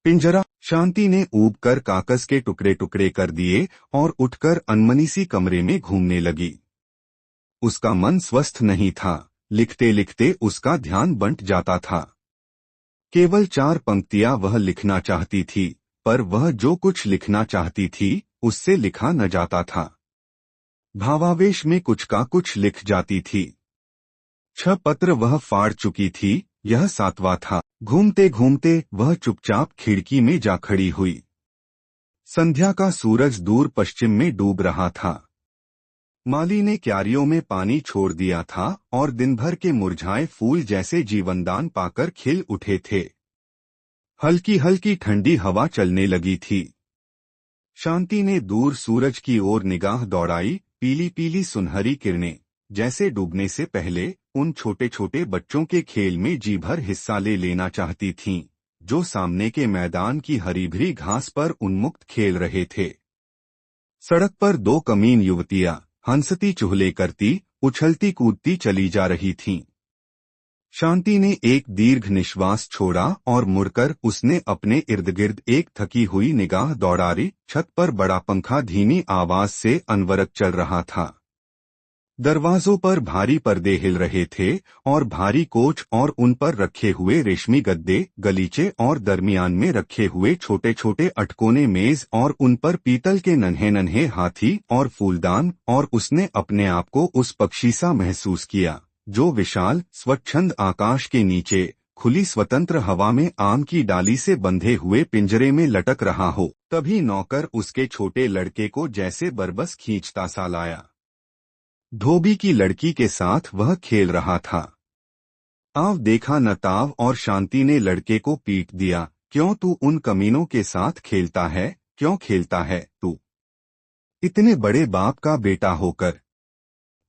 पिंजरा। शांति ने ऊब कर कागज के टुकड़े टुकड़े कर दिए और उठकर अनमनी सी कमरे में घूमने लगी। उसका मन स्वस्थ नहीं था, लिखते लिखते उसका ध्यान बंट जाता था। केवल 4 पंक्तियां वह लिखना चाहती थी, पर वह जो कुछ लिखना चाहती थी उससे लिखा न जाता था। भावावेश में कुछ का कुछ लिख जाती थी। 6 पत्र वह फाड़ चुकी थी, यह 7वां था। घूमते घूमते वह चुपचाप खिड़की में जा खड़ी हुई। संध्या का सूरज दूर पश्चिम में डूब रहा था। माली ने क्यारियों में पानी छोड़ दिया था और दिन भर के मुरझाए फूल जैसे जीवनदान पाकर खिल उठे थे। हल्की हल्की ठंडी हवा चलने लगी थी। शांति ने दूर सूरज की ओर निगाह दौड़ाई। पीली पीली सुनहरी किरणें जैसे डूबने से पहले उन छोटे छोटे बच्चों के खेल में जी भर हिस्सा ले लेना चाहती थीं, जो सामने के मैदान की हरी भरी घास पर उन्मुक्त खेल रहे थे। सड़क पर 2 कमीन युवतियां हंसती चुहले करती, उछलती कूदती चली जा रही थीं। शांति ने एक दीर्घ निश्वास छोड़ा और मुड़कर उसने अपने इर्द गिर्द एक थकी हुई निगाह दौड़ाई। छत पर बड़ा पंखा धीमी आवाज से अनवरत चल रहा था। दरवाजों पर भारी पर्दे हिल रहे थे और भारी कोच और उन पर रखे हुए रेशमी गद्दे, गलीचे और दरमियान में रखे हुए छोटे छोटे अटकोने मेज और उन पर पीतल के नन्हे नन्हे हाथी और फूलदान। और उसने अपने आप को उस पक्षी सा महसूस किया जो विशाल स्वच्छंद आकाश के नीचे खुली स्वतंत्र हवा में आम की डाली से बंधे हुए पिंजरे में लटक रहा हो। तभी नौकर उसके छोटे लड़के को जैसे बरबस खींचता सा लाया। धोबी की लड़की के साथ वह खेल रहा था। आव देखा न ताव और शांति ने लड़के को पीट दिया। क्यों तू उन कमीनों के साथ खेलता है? क्यों खेलता है तू, इतने बड़े बाप का बेटा होकर?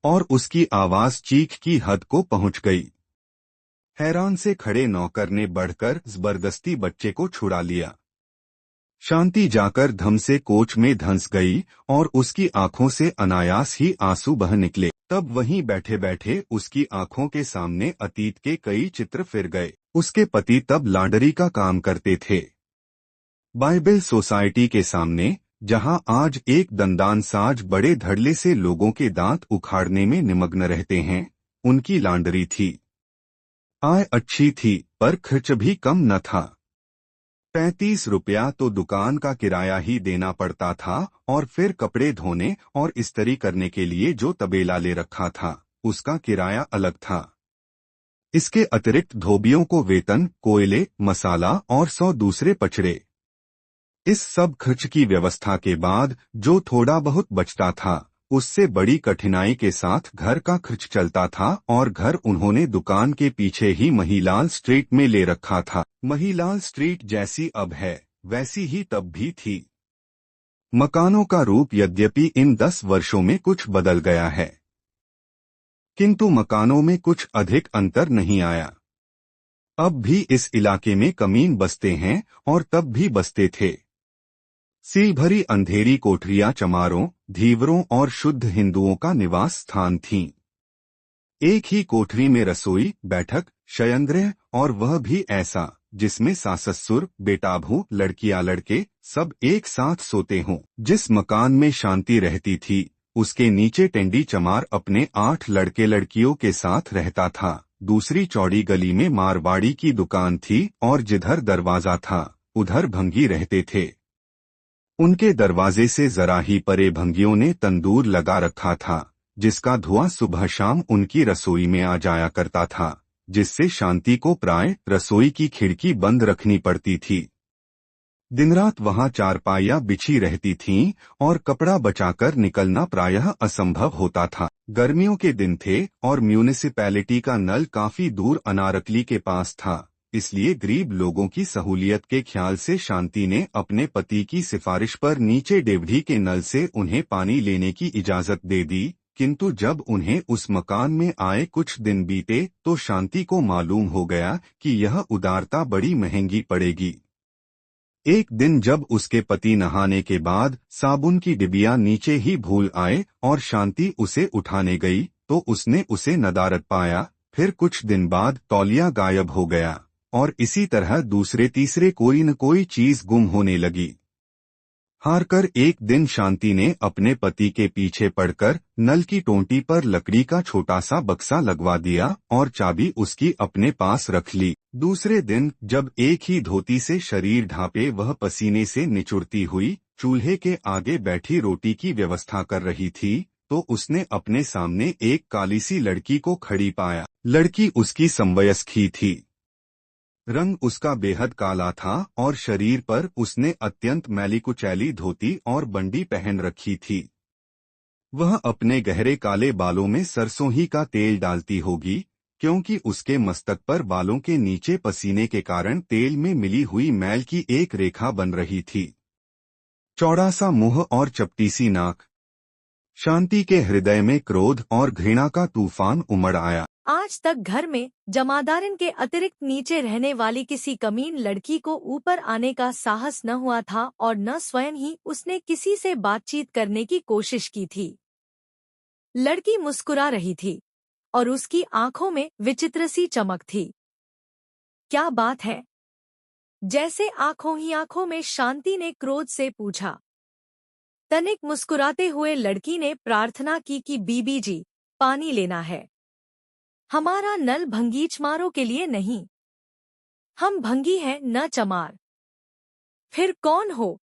और उसकी आवाज चीख की हद को पहुंच गई। हैरान से खड़े नौकर ने बढ़कर जबरदस्ती बच्चे को छुड़ा लिया। शांति जाकर धम से कोच में धंस गई और उसकी आंखों से अनायास ही आंसू बह निकले। तब वहीं बैठे बैठे उसकी आंखों के सामने अतीत के कई चित्र फिर गए। उसके पति तब लॉन्ड्री का काम करते थे। बाइबल सोसाइटी के सामने, जहां आज एक दंदान साज बड़े धड़ल्ले से लोगों के दांत उखाड़ने में निमग्न रहते हैं, उनकी लॉन्ड्री थी। आय अच्छी थी पर खर्च भी कम न था। 35 रुपया तो दुकान का किराया ही देना पड़ता था और फिर कपड़े धोने और इस्त्री करने के लिए जो तबेला ले रखा था उसका किराया अलग था। इसके अतिरिक्त धोबियों को वेतन, कोयले, मसाला और 100 दूसरे पचड़े। इस सब खर्च की व्यवस्था के बाद जो थोड़ा बहुत बचता था उससे बड़ी कठिनाई के साथ घर का खर्च चलता था। और घर उन्होंने दुकान के पीछे ही महिलाल स्ट्रीट में ले रखा था। महिलाल स्ट्रीट जैसी अब है वैसी ही तब भी थी। मकानों का रूप यद्यपि इन 10 वर्षों में कुछ बदल गया है, किंतु मकानों में कुछ अधिक अंतर नहीं आया। अब भी इस इलाके में कमीन बसते हैं और तब भी बसते थे। सील भरी अंधेरी कोठरियां चमारों, धीवरों और शुद्ध हिंदुओं का निवास स्थान थीं। एक ही कोठरी में रसोई, बैठक, शयनगृह और वह भी ऐसा जिसमें सास-ससुर, बेटा-बहू, लड़कियां लड़के सब एक साथ सोते हों। जिस मकान में शांति रहती थी उसके नीचे टेंडी चमार अपने 8 लड़के लड़कियों के साथ रहता था। दूसरी चौड़ी गली में मारवाड़ी की दुकान थी और जिधर दरवाजा था उधर भंगी रहते थे। उनके दरवाजे से जरा ही परे भंगियों ने तंदूर लगा रखा था जिसका धुआं सुबह शाम उनकी रसोई में आ जाया करता था, जिससे शांति को प्राय रसोई की खिड़की बंद रखनी पड़ती थी। दिन रात वहां चारपाइयां बिछी रहती थीं और कपड़ा बचाकर निकलना प्रायः असंभव होता था। गर्मियों के दिन थे और म्यूनिसिपैलिटी का नल काफी दूर अनारकली के पास था, इसलिए गरीब लोगों की सहूलियत के ख्याल से शांति ने अपने पति की सिफारिश पर नीचे डेवढ़ी के नल से उन्हें पानी लेने की इजाजत दे दी। किंतु जब उन्हें उस मकान में आए कुछ दिन बीते तो शांति को मालूम हो गया कि यह उदारता बड़ी महंगी पड़ेगी। एक दिन जब उसके पति नहाने के बाद साबुन की डिबिया नीचे ही भूल आए और शांति उसे उठाने गई तो उसने उसे नदारद पाया। फिर कुछ दिन बाद तौलिया गायब हो गया और इसी तरह दूसरे तीसरे कोई न कोई चीज गुम होने लगी। हारकर एक दिन शांति ने अपने पति के पीछे पड़कर नल की टोंटी पर लकड़ी का छोटा सा बक्सा लगवा दिया और चाबी उसकी अपने पास रख ली। दूसरे दिन जब एक ही धोती से शरीर ढांपे वह पसीने से निचुड़ती हुई चूल्हे के आगे बैठी रोटी की व्यवस्था कर रही थी तो उसने अपने सामने एक काली सी लड़की को खड़ी पाया। लड़की उसकी समवयस्क ही थी। रंग उसका बेहद काला था और शरीर पर उसने अत्यंत मैली कुचैली धोती और बंडी पहन रखी थी। वह अपने गहरे काले बालों में सरसों ही का तेल डालती होगी क्योंकि उसके मस्तक पर बालों के नीचे पसीने के कारण तेल में मिली हुई मैल की एक रेखा बन रही थी। चौड़ा सा मुंह और चपटी सी नाक। शांति के हृदय में क्रोध और घृणा का तूफान उमड़ आया। आज तक घर में जमादारन के अतिरिक्त नीचे रहने वाली किसी कमीन लड़की को ऊपर आने का साहस न हुआ था और न स्वयं ही उसने किसी से बातचीत करने की कोशिश की थी। लड़की मुस्कुरा रही थी और उसकी आंखों में विचित्र सी चमक थी। क्या बात है? जैसे आंखों ही आंखों में शांति ने क्रोध से पूछा। तनिक मुस्कुराते हुए लड़की ने प्रार्थना की कि बीबी जी, पानी लेना है। हमारा नल भंगीचमारों के लिए नहीं। हम भंगी हैं न चमार। फिर कौन हो?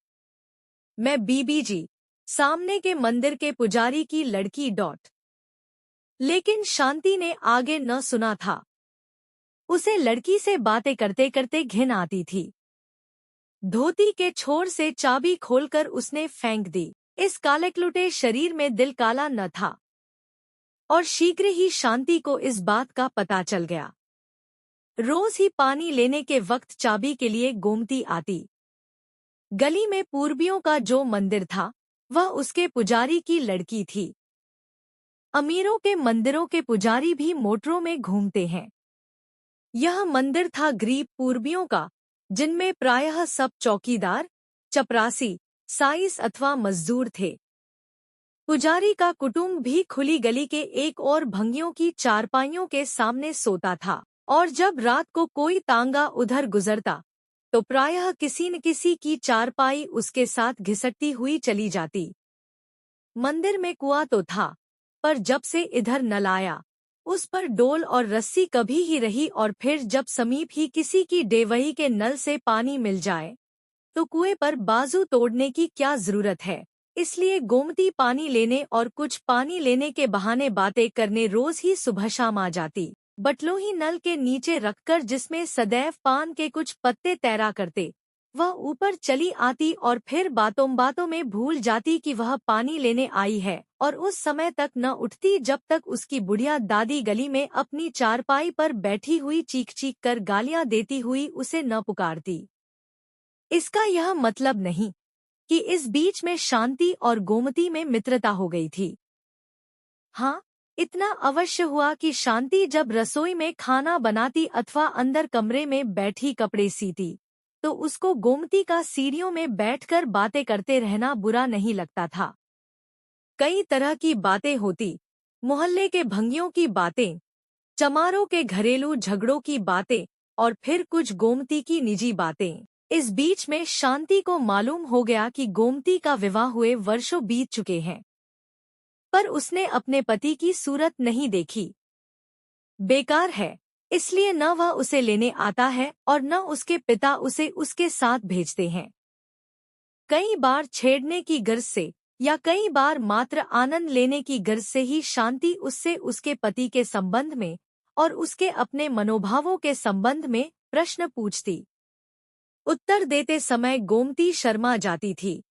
मैं बीबी जी, सामने के मंदिर के पुजारी की लड़की डॉट। लेकिन शांति ने आगे न सुना था। उसे लड़की से बातें करते करते घिन आती थी। धोती के छोर से चाबी खोलकर उसने फेंक दी। इस कालकलुटे शरीर में दिल काला न था और शीघ्र ही शांति को इस बात का पता चल गया। रोज ही पानी लेने के वक्त चाबी के लिए गोमती आती। गली में पूर्वियों का जो मंदिर था वह उसके पुजारी की लड़की थी। अमीरों के मंदिरों के पुजारी भी मोटरों में घूमते हैं। यह मंदिर था गरीब पूर्वियों का, जिनमें प्रायः सब चौकीदार, चपरासी, साइस अथवा मजदूर थे। पुजारी का कुटुंब भी खुली गली के एक और भंगियों की चारपाइयों के सामने सोता था और जब रात को कोई तांगा उधर गुजरता तो प्रायः किसी न किसी की चारपाई उसके साथ घिसटती हुई चली जाती। मंदिर में कुआं तो था, पर जब से इधर नल आया उस पर डोल और रस्सी कभी ही रही और फिर जब समीप ही किसी की डेवही के नल से पानी मिल जाए तो कुएं पर बाजू तोड़ने की क्या जरूरत है। इसलिए गोमती पानी लेने और कुछ पानी लेने के बहाने बातें करने रोज ही सुबह शाम आ जाती। बटलोही नल के नीचे रखकर जिसमें सदैव पान के कुछ पत्ते तैरा करते, वह ऊपर चली आती और फिर बातों बातों में भूल जाती कि वह पानी लेने आई है और उस समय तक न उठती जब तक उसकी बुढ़िया दादी गली में अपनी चारपाई पर बैठी हुई चीख चीख कर गालियां देती हुई उसे न पुकारती। इसका यह मतलब नहीं कि इस बीच में शांति और गोमती में मित्रता हो गई थी। हाँ, इतना अवश्य हुआ कि शांति जब रसोई में खाना बनाती अथवा अंदर कमरे में बैठी कपड़े सीती तो उसको गोमती का सीढ़ियों में बैठकर बातें करते रहना बुरा नहीं लगता था। कई तरह की बातें होती, मोहल्ले के भंगियों की बातें, चमारों के घरेलू झगड़ों की बातें और फिर कुछ गोमती की निजी बातें। इस बीच में शांति को मालूम हो गया कि गोमती का विवाह हुए वर्षों बीत चुके हैं, पर उसने अपने पति की सूरत नहीं देखी। बेकार है, इसलिए न वह उसे लेने आता है और न उसके पिता उसे उसके साथ भेजते हैं। कई बार छेड़ने की गर्ज से या कई बार मात्र आनंद लेने की गर्ज से ही शांति उससे उसके पति के संबंध में और उसके अपने मनोभावों के संबंध में प्रश्न पूछती। उत्तर देते समय गोमती शर्मा जाती थी,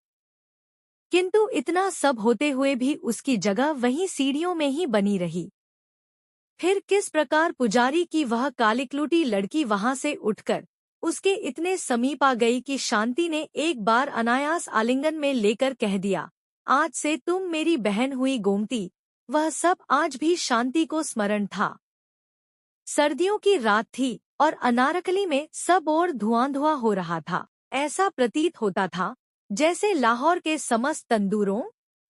किंतु इतना सब होते हुए भी उसकी जगह वहीं सीढ़ियों में ही बनी रही। फिर किस प्रकार पुजारी की वह कालिकलूटी लड़की वहां से उठकर उसके इतने समीप आ गई कि शांति ने एक बार अनायास आलिंगन में लेकर कह दिया, आज से तुम मेरी बहन हुई गोमती। वह सब आज भी शांति को स्मरण था। सर्दियों की रात थी और अनारकली में सब ओर धुआं धुआं हो रहा था। ऐसा प्रतीत होता था जैसे लाहौर के समस्त तंदूरों,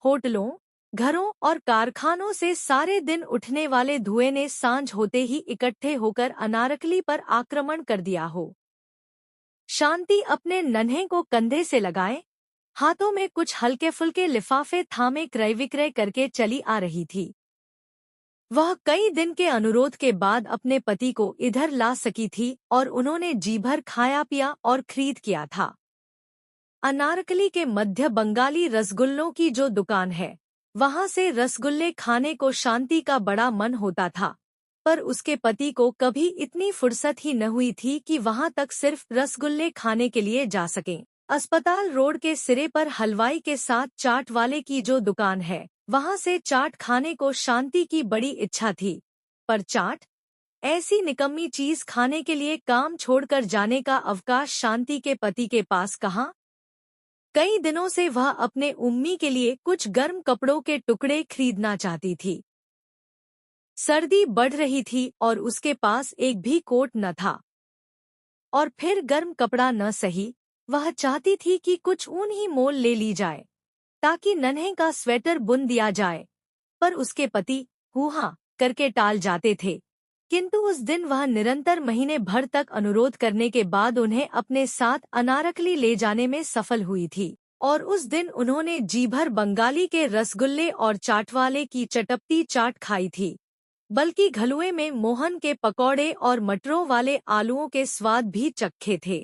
होटलों, घरों और कारखानों से सारे दिन उठने वाले धुएं ने सांझ होते ही इकट्ठे होकर अनारकली पर आक्रमण कर दिया हो। शांति अपने नन्हे को कंधे से लगाए, हाथों में कुछ हल्के फुल्के लिफाफे थामे क्रय विक्रय करके चली आ रही थी। वह कई दिन के अनुरोध के बाद अपने पति को इधर ला सकी थी और उन्होंने जी भर खाया पिया और खरीद किया था। अनारकली के मध्य बंगाली रसगुल्लों की जो दुकान है, वहां से रसगुल्ले खाने को शांति का बड़ा मन होता था, पर उसके पति को कभी इतनी फुर्सत ही न हुई थी कि वहां तक सिर्फ रसगुल्ले खाने के लिए जा सकें। अस्पताल रोड के सिरे पर हलवाई के साथ चाट वाले की जो दुकान है, वहां से चाट खाने को शांति की बड़ी इच्छा थी, पर चाट ऐसी निकम्मी चीज खाने के लिए काम छोड़कर जाने का अवकाश शांति के पति के पास कहाँ। कई दिनों से वह अपने उम्मी के लिए कुछ गर्म कपड़ों के टुकड़े खरीदना चाहती थी। सर्दी बढ़ रही थी और उसके पास एक भी कोट न था, और फिर गर्म कपड़ा न सही, वह चाहती थी कि कुछ ऊन ही मोल ले ली जाए ताकि नन्हे का स्वेटर बुन दिया जाए, पर उसके पति हुआ करके टाल जाते थे। किंतु उस दिन वह निरंतर महीने भर तक अनुरोध करने के बाद उन्हें अपने साथ अनारकली ले जाने में सफल हुई थी, और उस दिन उन्होंने जी भर बंगाली के रसगुल्ले और चाटवाले की चटपटी चाट खाई थी, बल्कि घलुए में मोहन के पकौड़े और मटरों वाले आलूओं के स्वाद भी चखे थे।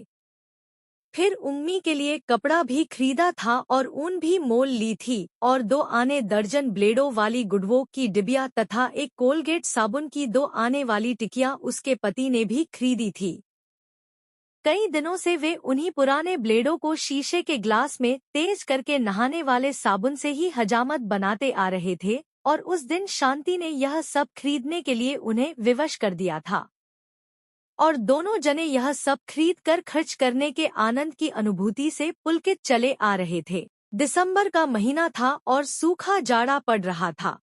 फिर उम्मी के लिए कपड़ा भी खरीदा था और ऊन भी मोल ली थी, और 2 आने दर्जन ब्लेडों वाली गुडवो की डिबिया तथा एक कोलगेट साबुन की 2 आने वाली टिकिया उसके पति ने भी खरीदी थी। कई दिनों से वे उन्हीं पुराने ब्लेडों को शीशे के ग्लास में तेज करके नहाने वाले साबुन से ही हजामत बनाते आ रहे थे, और उस दिन शांति ने यह सब खरीदने के लिए उन्हें विवश कर दिया था, और दोनों जने यह सब खरीद कर खर्च करने के आनंद की अनुभूति से पुलकित चले आ रहे थे। दिसंबर का महीना था और सूखा जाड़ा पड़ रहा था।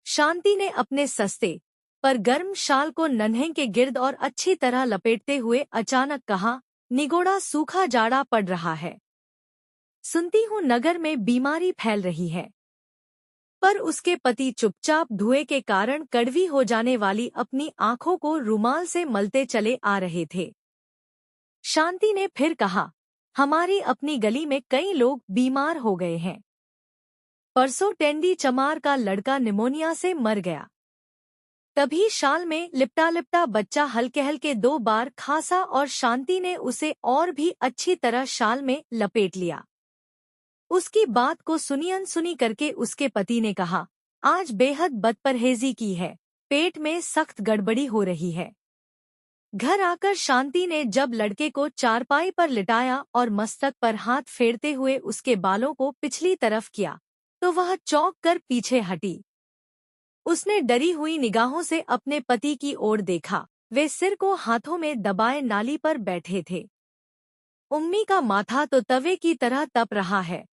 शांति ने अपने सस्ते पर गर्म शाल को नन्हे के गिर्द और अच्छी तरह लपेटते हुए अचानक कहा, निगोड़ा सूखा जाड़ा पड़ रहा है। सुनती हूँ नगर में बीमारी फैल रही है। पर उसके पति चुपचाप धुएं के कारण कड़वी हो जाने वाली अपनी आंखों को रुमाल से मलते चले आ रहे थे। शांति ने फिर कहा, हमारी अपनी गली में कई लोग बीमार हो गए हैं। परसों टेंडी चमार का लड़का निमोनिया से मर गया। तभी शाल में लिपटा लिपटा बच्चा हल्के हल्के 2 बार खांसा और शांति ने उसे और भी अच्छी तरह शाल में लपेट लिया। उसकी बात को सुनी अनसुनी करके उसके पति ने कहा, आज बेहद बदपरहेजी की है, पेट में सख्त गड़बड़ी हो रही है। घर आकर शांति ने जब लड़के को चारपाई पर लिटाया और मस्तक पर हाथ फेरते हुए उसके बालों को पिछली तरफ किया, तो वह चौंक कर पीछे हटी। उसने डरी हुई निगाहों से अपने पति की ओर देखा। वे सिर को हाथों में दबाए नाली पर बैठे थे। उम्मी का माथा तो तवे की तरह तप रहा है।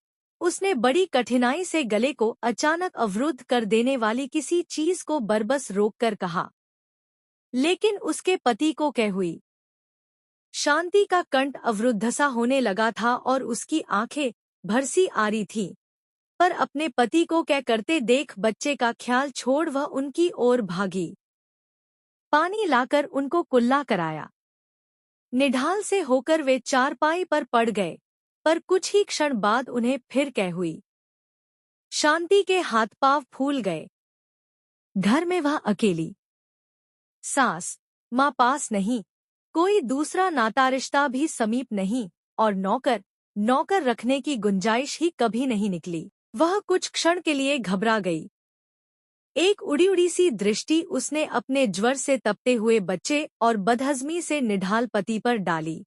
उसने बड़ी कठिनाई से गले को अचानक अवरुद्ध कर देने वाली किसी चीज को बरबस रोककर कहा, लेकिन उसके पति को क्या हुई? शांति का कंठ अवरुद्ध सा होने लगा था और उसकी आंखें भरसी आ रही थीं, पर अपने पति को क्या करते देख बच्चे का ख्याल छोड़ वह उनकी ओर भागी। पानी लाकर उनको कुल्ला कराया। निढाल से होकर वे चारपाई पर पड़ गए, पर कुछ ही क्षण बाद उन्हें फिर क्या हुई। शांति के हाथ पांव फूल गए। घर में वह अकेली, सास माँ पास नहीं, कोई दूसरा नाता रिश्ता भी समीप नहीं, और नौकर रखने की गुंजाइश ही कभी नहीं निकली। वह कुछ क्षण के लिए घबरा गई। एक उड़ी उड़ी सी दृष्टि उसने अपने ज्वर से तपते हुए बच्चे और बदहजमी से निढाल पति पर डाली।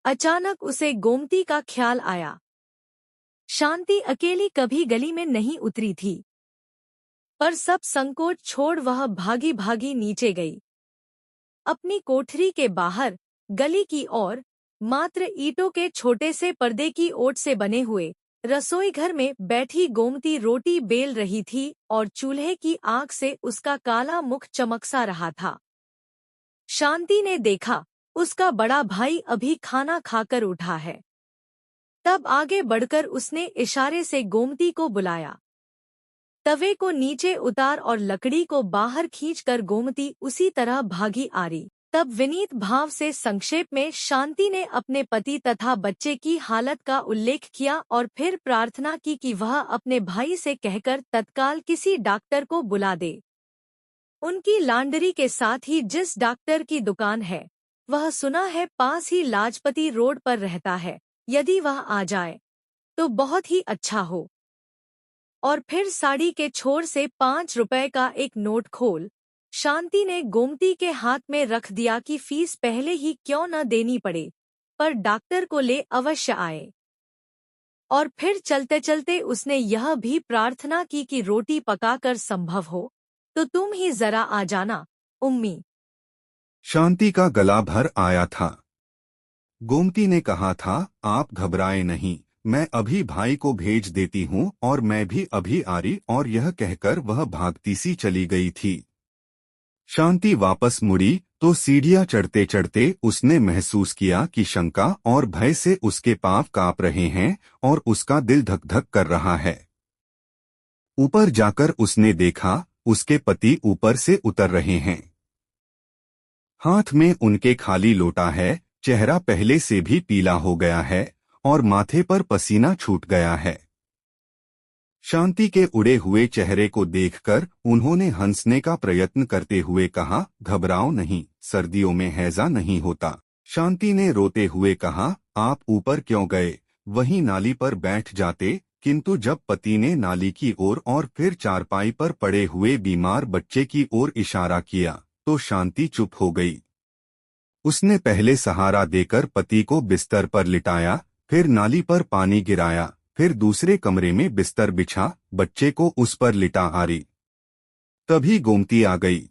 अचानक उसे गोमती का ख्याल आया। शांति अकेली कभी गली में नहीं उतरी थी, पर सब संकोच छोड़ वह भागी भागी नीचे गई। अपनी कोठरी के बाहर गली की ओर मात्र ईंटों के छोटे से पर्दे की ओट से बने हुए रसोई घर में बैठी गोमती रोटी बेल रही थी और चूल्हे की आग से उसका काला मुख चमकसा रहा था। शांति ने देखा, उसका बड़ा भाई अभी खाना खाकर उठा है। तब आगे बढ़कर उसने इशारे से गोमती को बुलाया। तवे को नीचे उतार और लकड़ी को बाहर खींचकर गोमती उसी तरह भागी आ रही। तब विनीत भाव से संक्षेप में शांति ने अपने पति तथा बच्चे की हालत का उल्लेख किया और फिर प्रार्थना की कि वह अपने भाई से कहकर तत्काल किसी डॉक्टर को बुला दे। उनकी लॉन्ड्री के साथ ही जिस डॉक्टर की दुकान है, वह सुना है पास ही लाजपती रोड पर रहता है। यदि वह आ जाए तो बहुत ही अच्छा हो। और फिर साड़ी के छोर से 5 रुपए का एक नोट खोल शांति ने गोमती के हाथ में रख दिया कि फीस पहले ही क्यों न देनी पड़े, पर डॉक्टर को ले अवश्य आए। और फिर चलते चलते उसने यह भी प्रार्थना की कि रोटी पकाकर संभव हो तो तुम ही जरा आ जाना उम्मी। शांति का गला भर आया था। गोमती ने कहा था, आप घबराए नहीं, मैं अभी भाई को भेज देती हूँ और मैं भी अभी आ रही। और यह कहकर वह भागती सी चली गई थी। शांति वापस मुड़ी तो सीढ़ियां चढ़ते चढ़ते उसने महसूस किया कि शंका और भय से उसके पांव कांप रहे हैं और उसका दिल धक धक कर रहा है। ऊपर जाकर उसने देखा, उसके पति ऊपर से उतर रहे हैं। हाथ में उनके खाली लोटा है, चेहरा पहले से भी पीला हो गया है और माथे पर पसीना छूट गया है। शांति के उड़े हुए चेहरे को देखकर उन्होंने हंसने का प्रयत्न करते हुए कहा, घबराओ नहीं, सर्दियों में हैजा नहीं होता। शांति ने रोते हुए कहा, आप ऊपर क्यों गए, वहीं नाली पर बैठ जाते। किंतु जब पति ने नाली की ओर और फिर चारपाई पर पड़े हुए बीमार बच्चे की ओर इशारा किया तो शांति चुप हो गई। उसने पहले सहारा देकर पति को बिस्तर पर लिटाया, फिर नाली पर पानी गिराया, फिर दूसरे कमरे में बिस्तर बिछा बच्चे को उस पर लिटा आ रही। तभी गोमती आ गई।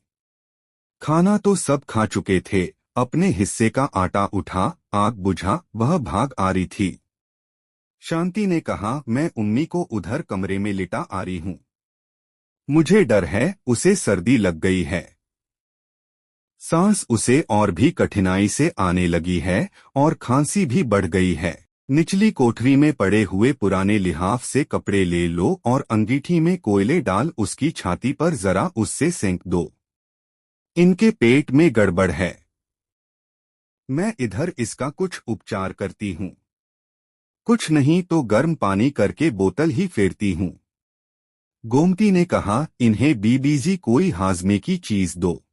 खाना तो सब खा चुके थे, अपने हिस्से का आटा उठा, आग बुझा, वह भाग आ रही थी। शांति ने कहा, मैं उम्मी को उधर कमरे में लिटा आ रही हूँ। मुझे डर है, उसे सर्दी लग गई है। सांस उसे और भी कठिनाई से आने लगी है और खांसी भी बढ़ गई है। निचली कोठरी में पड़े हुए पुराने लिहाफ से कपड़े ले लो और अंगीठी में कोयले डाल उसकी छाती पर जरा उससे सेंक दो। इनके पेट में गड़बड़ है। मैं इधर इसका कुछ उपचार करती हूँ। कुछ नहीं तो गर्म पानी करके बोतल ही फेरती हूँ। गोमती ने कहा, इन्हें बीबीजी कोई हाजमे की चीज दो।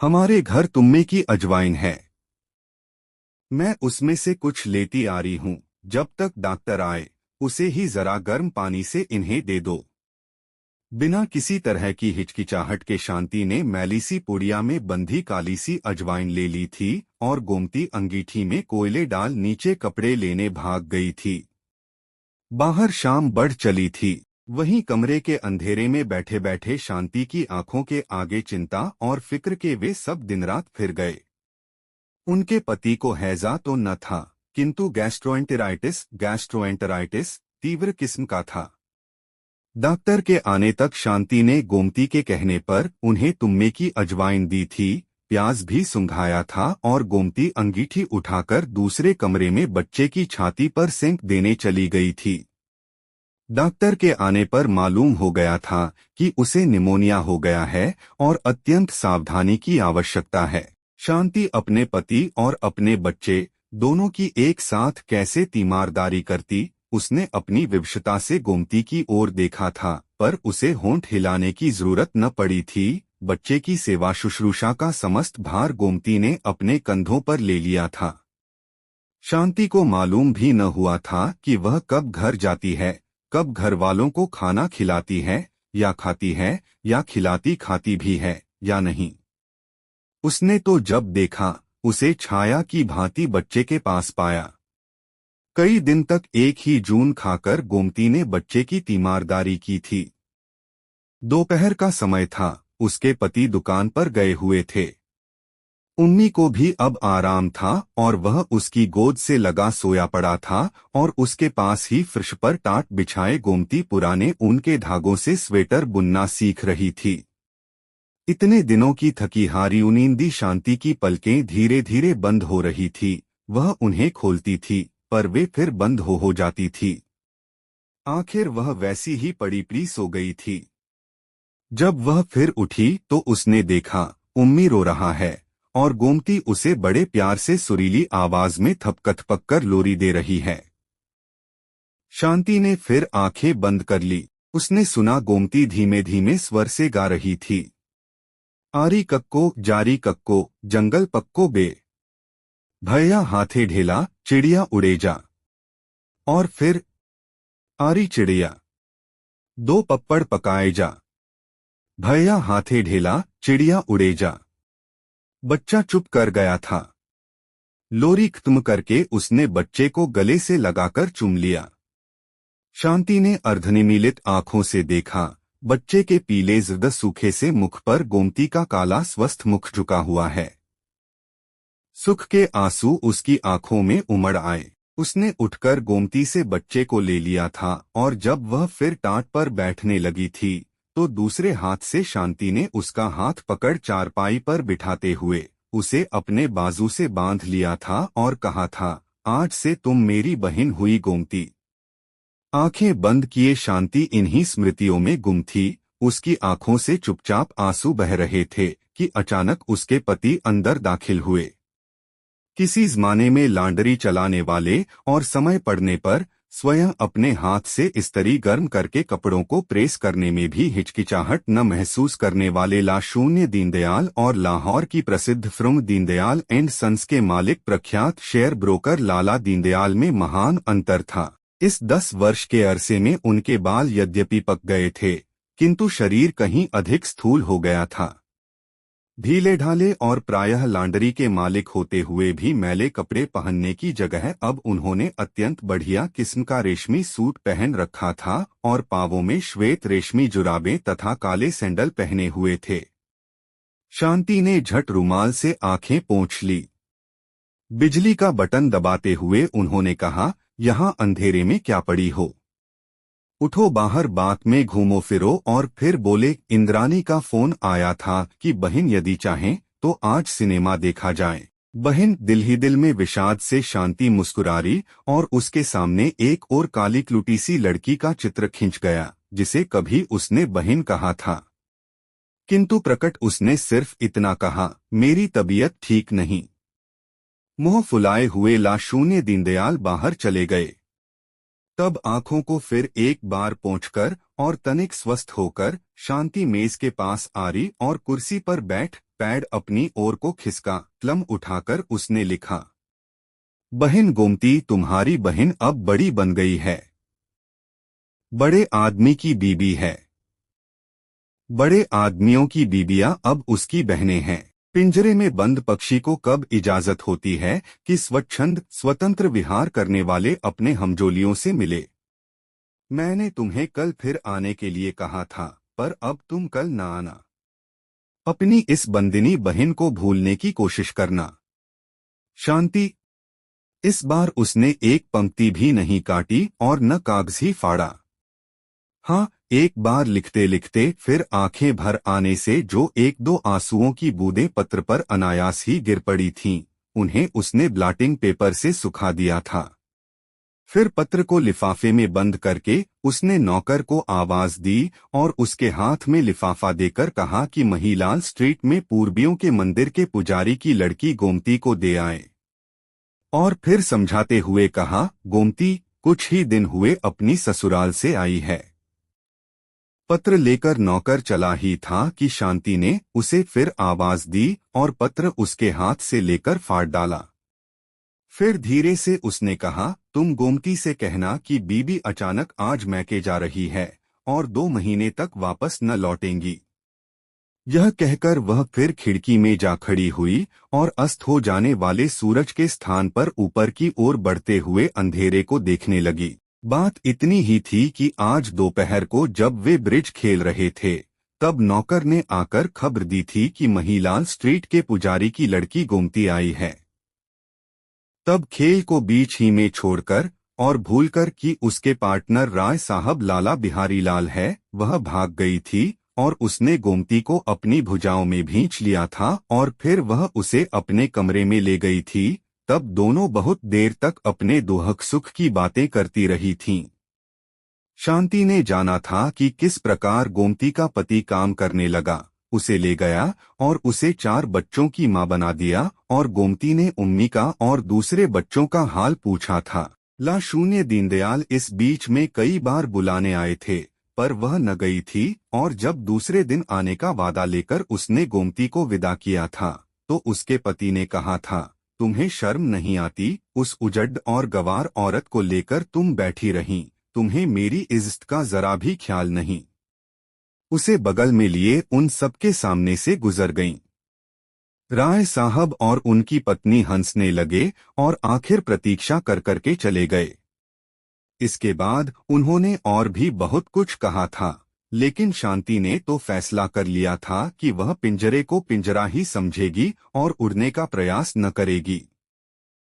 हमारे घर तुम्मे की अजवाइन है, मैं उसमें से कुछ लेती आ रही हूँ। जब तक डॉक्टर आए उसे ही जरा गर्म पानी से इन्हें दे दो। बिना किसी तरह की हिचकिचाहट के शांति ने मैली सी पुड़िया में बंधी काली सी अजवाइन ले ली थी और गोमती अंगीठी में कोयले डाल नीचे कपड़े लेने भाग गई थी। बाहर शाम बढ़ चली थी। वहीं कमरे के अंधेरे में बैठे बैठे शांति की आंखों के आगे चिंता और फिक्र के वे सब दिन रात फिर गए। उनके पति को हैजा तो न था, किंतु गैस्ट्रोएंटेराइटिस तीव्र किस्म का था। डॉक्टर के आने तक शांति ने गोमती के कहने पर उन्हें तुम्मे की अजवाइन दी थी, प्याज भी सुंघाया था और गोमती अंगीठी उठाकर दूसरे कमरे में बच्चे की छाती पर सेंक देने चली गई थी। डॉक्टर के आने पर मालूम हो गया था कि उसे निमोनिया हो गया है और अत्यंत सावधानी की आवश्यकता है। शांति अपने पति और अपने बच्चे दोनों की एक साथ कैसे तीमारदारी करती, उसने अपनी विवशता से गोमती की ओर देखा था, पर उसे होंठ हिलाने की जरूरत न पड़ी थी। बच्चे की सेवा शुश्रूषा का समस्त भार गोमती ने अपने कंधों पर ले लिया था। शांति को मालूम भी न हुआ था कि वह कब घर जाती है, कब घर वालों को खाना खिलाती है या खाती है, या खिलाती खाती भी है या नहीं। उसने तो जब देखा उसे छाया की भांति बच्चे के पास पाया। कई दिन तक एक ही जून खाकर गोमती ने बच्चे की तीमारदारी की थी। दोपहर का समय था, उसके पति दुकान पर गए हुए थे। उम्मी को भी अब आराम था और वह उसकी गोद से लगा सोया पड़ा था और उसके पास ही फर्श पर टाट बिछाए गोमती पुराने ऊन के धागों से स्वेटर बुनना सीख रही थी। इतने दिनों की थकी हारी उनींदी शांति की पलकें धीरे धीरे बंद हो रही थी। वह उन्हें खोलती थी पर वे फिर बंद हो जाती थी। आखिर वह वैसी ही पड़ी सो गई थी। जब वह फिर उठी तो उसने देखा उम्मी रो रहा है और गोमती उसे बड़े प्यार से सुरीली आवाज में थपक कर लोरी दे रही है। शांति ने फिर आंखें बंद कर ली। उसने सुना गोमती धीमे धीमे स्वर से गा रही थी, आरी कक्को जारी कक्को जंगल पक्को बे, भैया हाथे ढेला चिड़िया उड़े जा। और फिर आरी चिड़िया दो पप्पड़ पकाए जा, भैया हाथे ढेला चिड़िया उड़े जा। बच्चा चुप कर गया था। लोरी खत्म करके उसने बच्चे को गले से लगाकर चूम लिया। शांति ने अर्धनिमीलित आंखों से देखा, बच्चे के पीले जर्द सूखे से मुख पर गोमती का काला स्वस्थ मुख झुका हुआ है। सुख के आंसू उसकी आंखों में उमड़ आए। उसने उठकर गोमती से बच्चे को ले लिया था और जब वह फिर टाट पर बैठने लगी थी तो दूसरे हाथ से शांति ने उसका हाथ पकड़ चारपाई पर बिठाते हुए उसे अपने बाजू से बांध लिया था और कहा था, आज से तुम मेरी बहन हुई गोमती। आंखें बंद किए शांति इन्हीं स्मृतियों में गुम थी। उसकी आंखों से चुपचाप आंसू बह रहे थे कि अचानक उसके पति अंदर दाखिल हुए। किसी जमाने में लांडरी चलाने वाले और समय पड़ने पर स्वयं अपने हाथ से इस्त्री गर्म करके कपड़ों को प्रेस करने में भी हिचकिचाहट न महसूस करने वाले लाशून्य दीनदयाल और लाहौर की प्रसिद्ध फर्म दीनदयाल एंड सन्स के मालिक प्रख्यात शेयर ब्रोकर लाला दीनदयाल में महान अंतर था। इस 10 वर्ष के अरसे में उनके बाल यद्यपि पक गए थे किंतु शरीर कहीं अधिक स्थूल हो गया था। ढीले ढाले और प्रायः लांडरी के मालिक होते हुए भी मैले कपड़े पहनने की जगह अब उन्होंने अत्यंत बढ़िया किस्म का रेशमी सूट पहन रखा था और पांवों में श्वेत रेशमी जुराबें तथा काले सैंडल पहने हुए थे। शांति ने झट रुमाल से आंखें पोंछ ली। बिजली का बटन दबाते हुए उन्होंने कहा, यहाँ अंधेरे में क्या पड़ी हो, उठो बाहर बात में घूमो फिरो। और फिर बोले, इंद्रानी का फोन आया था कि बहन यदि चाहें तो आज सिनेमा देखा जाए। बहन दिल ही दिल में विषाद से शांति मुस्कुरारी और उसके सामने एक और काली क्लूटी सी लड़की का चित्र खिंच गया जिसे कभी उसने बहन कहा था, किंतु प्रकट उसने सिर्फ इतना कहा, मेरी तबीयत ठीक नहीं। मुंह फुलाए हुए लाशून्य दीनदयाल बाहर चले गए। तब आंखों को फिर एक बार पोंछकर और तनिक स्वस्थ होकर शांति मेज के पास आरी और कुर्सी पर बैठ पैड अपनी ओर को खिसका। कलम उठाकर उसने लिखा, बहन गोमती तुम्हारी बहन अब बड़ी बन गई है, बड़े आदमी की बीबी है। बड़े आदमियों की बीबियां अब उसकी बहनें हैं। पिंजरे में बंद पक्षी को कब इजाजत होती है कि स्वच्छंद स्वतंत्र विहार करने वाले अपने हमजोलियों से मिले। मैंने तुम्हें कल फिर आने के लिए कहा था पर अब तुम कल न आना। अपनी इस बंदिनी बहन को भूलने की कोशिश करना। शांति। इस बार उसने एक पंक्ति भी नहीं काटी और न कागज ही फाड़ा। हाँ, एक बार लिखते लिखते फिर आंखें भर आने से जो एक दो आंसुओं की बूंदें पत्र पर अनायास ही गिर पड़ी थीं, उन्हें उसने ब्लॉटिंग पेपर से सुखा दिया था। फिर पत्र को लिफाफे में बंद करके उसने नौकर को आवाज दी और उसके हाथ में लिफाफा देकर कहा कि महिलाल स्ट्रीट में पूर्बियों के मंदिर के पुजारी की लड़की गोमती को दे आए। और फिर समझाते हुए कहा, गोमती कुछ ही दिन हुए अपनी ससुराल से आई है। पत्र लेकर नौकर चला ही था कि शांति ने उसे फिर आवाज दी और पत्र उसके हाथ से लेकर फाड़ डाला। फिर धीरे से उसने कहा, तुम गोमती से कहना कि बीबी अचानक आज मैके जा रही है और 2 महीने तक वापस न लौटेंगी। यह कहकर वह फिर खिड़की में जा खड़ी हुई और अस्त हो जाने वाले सूरज के स्थान पर ऊपर की ओर बढ़ते हुए अंधेरे को देखने लगी। बात इतनी ही थी कि आज दोपहर को जब वे ब्रिज खेल रहे थे तब नौकर ने आकर खबर दी थी कि महिलाल स्ट्रीट के पुजारी की लड़की गोमती आई है। तब खेल को बीच ही में छोड़कर और भूलकर कि उसके पार्टनर राय साहब लाला बिहारी लाल है, वह भाग गई थी और उसने गोमती को अपनी भुजाओं में भींच लिया था और फिर वह उसे अपने कमरे में ले गई थी। तब दोनों बहुत देर तक अपने दुख सुख की बातें करती रही थीं। शांति ने जाना था कि किस प्रकार गोमती का पति काम करने लगा, उसे ले गया और उसे 4 बच्चों की मां बना दिया और गोमती ने उम्मी का और दूसरे बच्चों का हाल पूछा था। ला शून्य दीनदयाल इस बीच में कई बार बुलाने आए थे, पर वह न गई थी और जब दूसरे दिन आने का वादा लेकर उसने गोमती को विदा किया था, तो उसके पति ने कहा था, तुम्हें शर्म नहीं आती, उस उजड़ और गवार औरत को लेकर तुम बैठी रहीं, तुम्हें मेरी इज्जत का जरा भी ख्याल नहीं। उसे बगल में लिए उन सबके सामने से गुजर गईं। राय साहब और उनकी पत्नी हंसने लगे और आखिर प्रतीक्षा कर करके चले गए। इसके बाद उन्होंने और भी बहुत कुछ कहा था, लेकिन शांति ने तो फैसला कर लिया था कि वह पिंजरे को पिंजरा ही समझेगी और उड़ने का प्रयास न करेगी।